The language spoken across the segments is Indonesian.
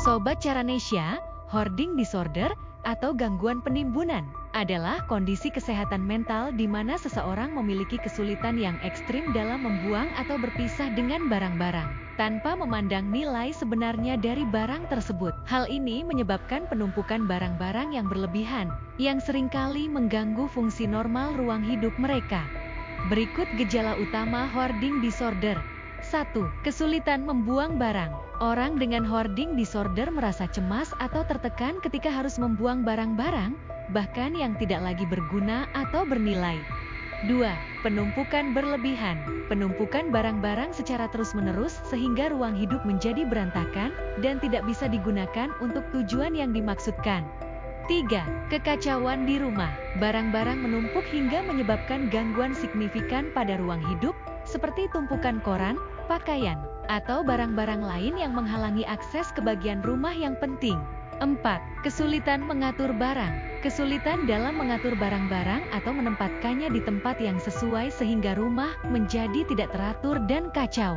Sobat Caranesia, hoarding disorder atau gangguan penimbunan adalah kondisi kesehatan mental di mana seseorang memiliki kesulitan yang ekstrim dalam membuang atau berpisah dengan barang-barang, tanpa memandang nilai sebenarnya dari barang tersebut. Hal ini menyebabkan penumpukan barang-barang yang berlebihan, yang seringkali mengganggu fungsi normal ruang hidup mereka. Berikut gejala utama hoarding disorder. 1. Kesulitan membuang barang. Orang dengan hoarding disorder merasa cemas atau tertekan ketika harus membuang barang-barang, bahkan yang tidak lagi berguna atau bernilai. 2. Penumpukan berlebihan. Penumpukan barang-barang secara terus-menerus sehingga ruang hidup menjadi berantakan dan tidak bisa digunakan untuk tujuan yang dimaksudkan. 3. Kekacauan di rumah. Barang-barang menumpuk hingga menyebabkan gangguan signifikan pada ruang hidup, seperti tumpukan koran, pakaian, atau barang-barang lain yang menghalangi akses ke bagian rumah yang penting. 4. Kesulitan mengatur barang. Kesulitan dalam mengatur barang-barang atau menempatkannya di tempat yang sesuai sehingga rumah menjadi tidak teratur dan kacau.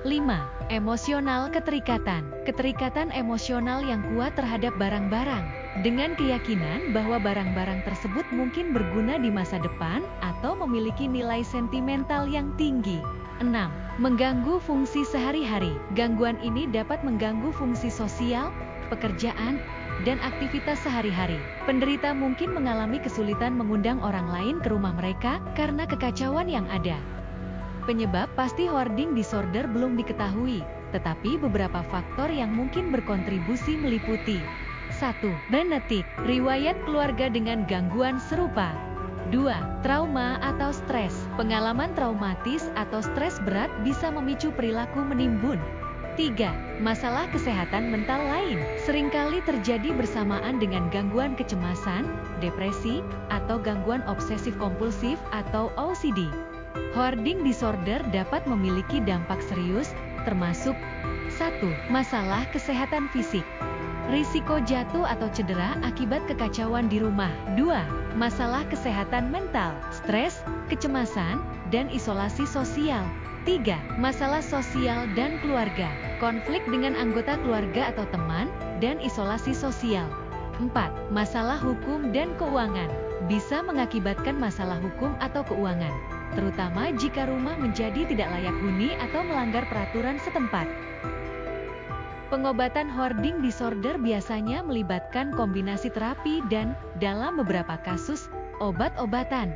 5. Emosional keterikatan. Keterikatan emosional yang kuat terhadap barang-barang, dengan keyakinan bahwa barang-barang tersebut mungkin berguna di masa depan atau memiliki nilai sentimental yang tinggi. 6. Mengganggu fungsi sehari-hari. Gangguan ini dapat mengganggu fungsi sosial, pekerjaan, dan aktivitas sehari-hari. Penderita mungkin mengalami kesulitan mengundang orang lain ke rumah mereka karena kekacauan yang ada. Penyebab pasti hoarding disorder belum diketahui, tetapi beberapa faktor yang mungkin berkontribusi meliputi: 1. Genetik, riwayat keluarga dengan gangguan serupa. 2. Trauma atau stres. Pengalaman traumatis atau stres berat bisa memicu perilaku menimbun. 3. Masalah kesehatan mental lain. Seringkali terjadi bersamaan dengan gangguan kecemasan, depresi, atau gangguan obsesif-kompulsif atau OCD. Hoarding disorder dapat memiliki dampak serius, termasuk 1. Masalah kesehatan fisik. Risiko jatuh atau cedera akibat kekacauan di rumah. 2. Masalah kesehatan mental, stres, kecemasan, dan isolasi sosial. 3. Masalah sosial dan keluarga, konflik dengan anggota keluarga atau teman, dan isolasi sosial. 4. Masalah hukum dan keuangan, bisa mengakibatkan masalah hukum atau keuangan, terutama jika rumah menjadi tidak layak huni atau melanggar peraturan setempat. Pengobatan hoarding disorder biasanya melibatkan kombinasi terapi dan, dalam beberapa kasus, obat-obatan.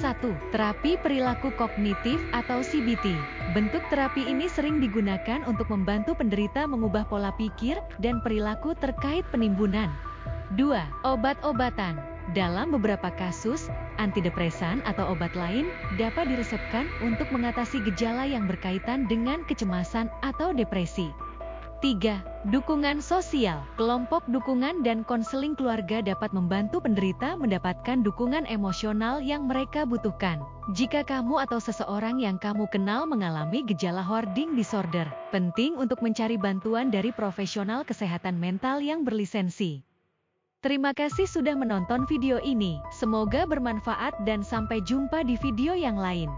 1. Terapi perilaku kognitif atau CBT. Bentuk terapi ini sering digunakan untuk membantu penderita mengubah pola pikir dan perilaku terkait penimbunan. 2. Obat-obatan. Dalam beberapa kasus, antidepresan atau obat lain dapat diresepkan untuk mengatasi gejala yang berkaitan dengan kecemasan atau depresi. 3. Dukungan sosial. Kelompok dukungan dan konseling keluarga dapat membantu penderita mendapatkan dukungan emosional yang mereka butuhkan. Jika kamu atau seseorang yang kamu kenal mengalami gejala hoarding disorder, penting untuk mencari bantuan dari profesional kesehatan mental yang berlisensi. Terima kasih sudah menonton video ini. Semoga bermanfaat dan sampai jumpa di video yang lain.